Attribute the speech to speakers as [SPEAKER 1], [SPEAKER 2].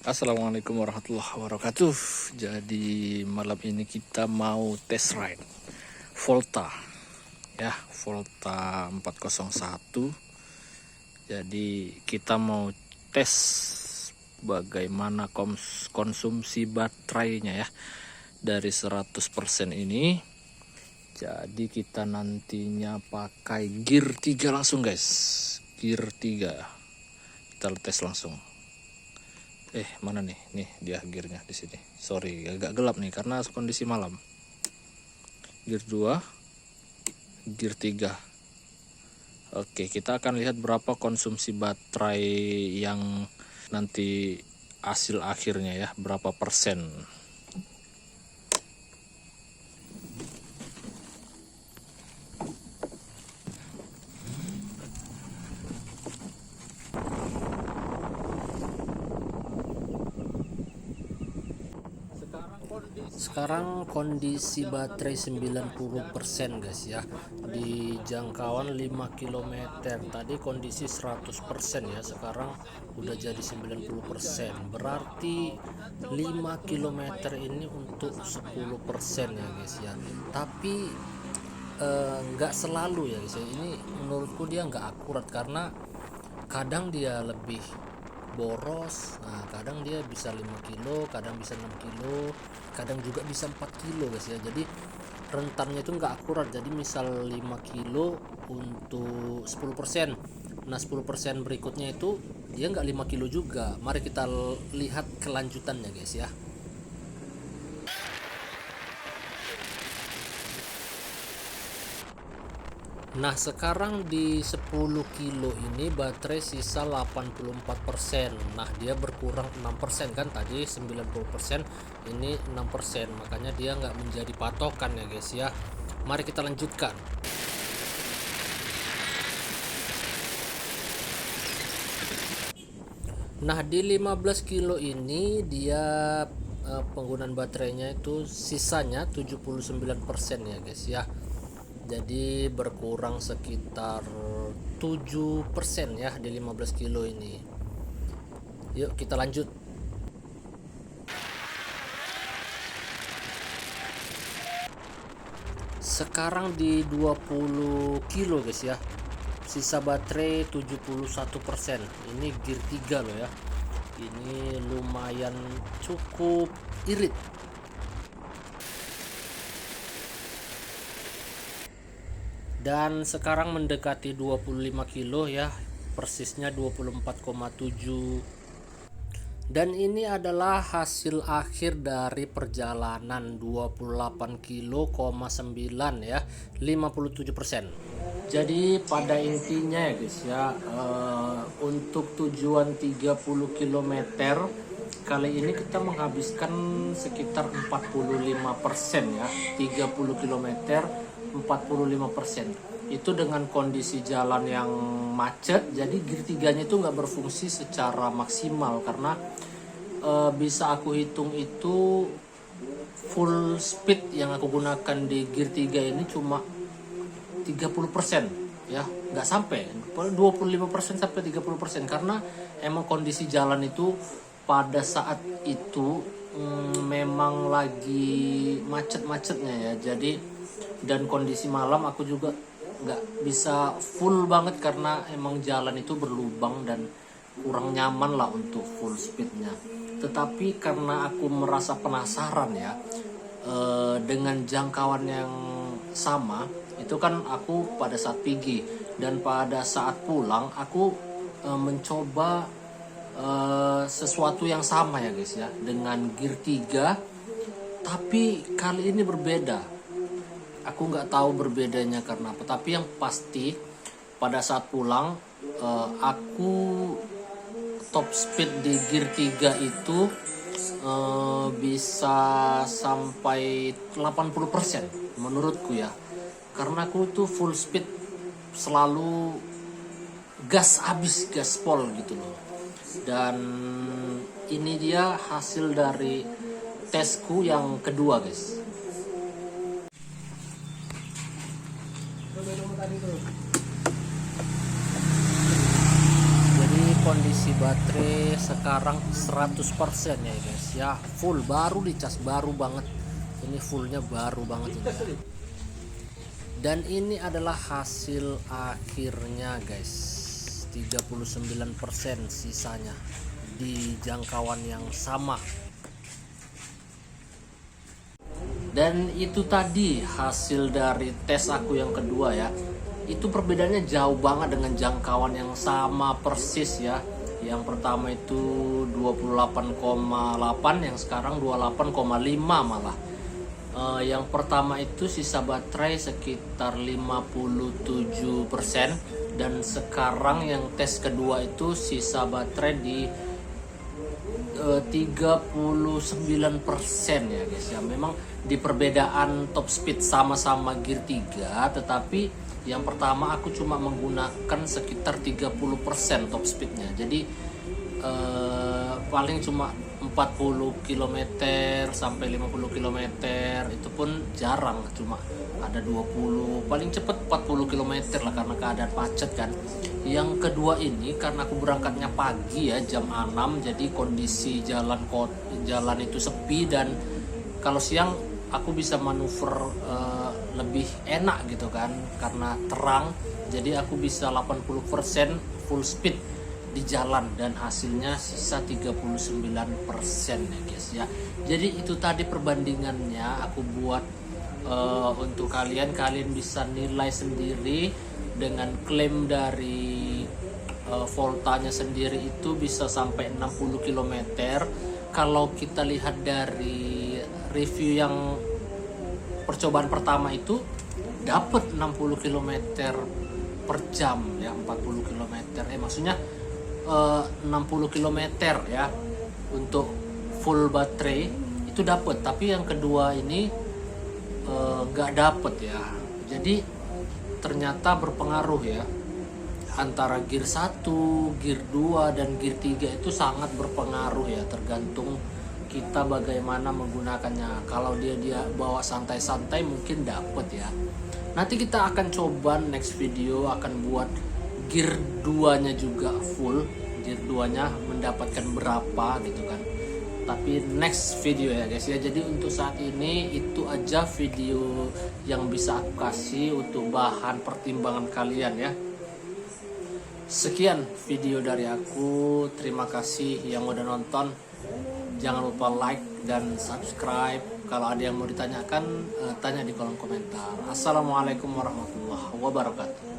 [SPEAKER 1] Assalamualaikum warahmatullahi wabarakatuh. Jadi malam ini kita mau test ride Volta ya, Volta 401. Jadi kita mau tes bagaimana konsumsi baterainya ya dari 100% ini. Jadi kita nantinya pakai gear 3 langsung guys. Gear 3. Kita tes langsung. Mana nih? Nih dia gearnya di sini. Sorry, agak gelap nih karena kondisi malam. Gear 2, gear 3. Oke, kita akan lihat berapa konsumsi baterai yang nanti hasil akhirnya ya, berapa persen. Sekarang kondisi baterai 90% guys ya, di jangkauan 5 km. Tadi kondisi 100% ya, sekarang udah jadi 90%. Berarti 5 km ini untuk 10% ya guys ya. Tapi nggak selalu ya guys ya. Ini menurutku dia nggak akurat karena kadang dia lebih boros. Nah, kadang dia bisa 5 kilo, kadang bisa 6 kilo, kadang juga bisa 4 kilo guys ya. Jadi rentannya itu nggak akurat. Jadi misal 5 kilo untuk 10%. Nah 10% berikutnya itu dia nggak 5 kilo juga. Mari kita lihat kelanjutannya guys ya. Nah sekarang di 10 kilo ini baterai sisa 84%. Nah dia berkurang 6% kan, tadi 90%, ini 6%, makanya dia nggak menjadi patokan ya guys ya. Mari kita lanjutkan. Nah di 15 kilo ini dia penggunaan baterainya itu sisanya 79% ya guys ya. Jadi berkurang sekitar 7% ya di 15 kilo ini. Yuk kita lanjut. Sekarang di 20 kilo guys ya, sisa baterai 71%. Ini gear 3 loh ya. Ini lumayan cukup irit. Dan sekarang mendekati 25 kilo ya, persisnya 24,7. Dan ini adalah hasil akhir dari perjalanan 28 kilo,9 ya, 57%. Jadi pada intinya ya guys ya, untuk tujuan 30 km kali ini kita menghabiskan sekitar 45% ya. 30 km 45%. Itu dengan kondisi jalan yang macet, jadi gear 3-nya itu nggak berfungsi secara maksimal karena bisa aku hitung itu full speed yang aku gunakan di gear 3 ini cuma 30% ya, nggak sampai 25% sampai 30% karena emang kondisi jalan itu pada saat itu memang lagi macet-macetnya ya. Jadi dan kondisi malam aku juga nggak bisa full banget karena emang jalan itu berlubang dan kurang nyaman lah untuk full speednya. Tetapi karena aku merasa penasaran ya, dengan jangkauan yang sama itu kan aku pada saat pergi dan pada saat pulang aku mencoba sesuatu yang sama ya guys ya, dengan gear 3, tapi kali ini berbeda. Aku nggak tahu berbedanya karena apa, tapi yang pasti pada saat pulang aku top speed di gear 3 itu bisa sampai 80% menurutku ya, karena aku tuh full speed selalu gas habis, gaspol gitu loh. Dan ini dia hasil dari tesku yang kedua guys. Jadi kondisi baterai sekarang 100% ya guys ya, full, baru dicas, baru banget ini, fullnya baru banget ini ya. Dan ini adalah hasil akhirnya guys, 39% sisanya di jangkauan yang sama. Dan itu tadi hasil dari tes aku yang kedua ya. Itu perbedaannya jauh banget dengan jangkauan yang sama persis ya. Yang pertama itu 28,8, yang sekarang 28,5 malah. Yang pertama itu sisa baterai sekitar 57%, dan sekarang yang tes kedua itu sisa baterai di 39% ya guys ya. Memang di perbedaan top speed sama-sama gear 3, tetapi yang pertama aku cuma menggunakan sekitar 30% top speednya, jadi paling cuma 40 km sampai 50 km, itu pun jarang, cuma ada 20, paling cepet 40 km lah karena keadaan macet kan. Yang kedua ini karena aku berangkatnya pagi ya, jam 6, jadi kondisi jalan itu sepi, dan kalau siang aku bisa manuver lebih enak gitu kan karena terang, jadi aku bisa 80% full speed di jalan, dan hasilnya sisa 39% ya guys ya. Jadi itu tadi perbandingannya aku buat untuk kalian bisa nilai sendiri dengan klaim dari voltanya sendiri itu bisa sampai 60 km. Kalau kita lihat dari review yang percobaan pertama itu dapat 60 km per jam ya, 40 km maksudnya 60 km ya untuk full baterai itu dapat, tapi yang kedua ini nggak dapet ya. Jadi ternyata berpengaruh ya, antara gear 1, gear 2 dan gear 3 itu sangat berpengaruh ya, tergantung kita bagaimana menggunakannya. Kalau dia bawa santai-santai mungkin dapet ya. Nanti kita akan coba next video akan buat gear 2 nya juga full, gear 2 nya mendapatkan berapa gitu kan, tapi next video ya guys ya. Jadi untuk saat ini itu aja video yang bisa aku kasih untuk bahan pertimbangan kalian ya. Sekian video dari aku, terima kasih yang udah nonton, jangan lupa like dan subscribe. Kalau ada yang mau ditanyakan, tanya di kolom komentar. Assalamualaikum warahmatullahi wabarakatuh.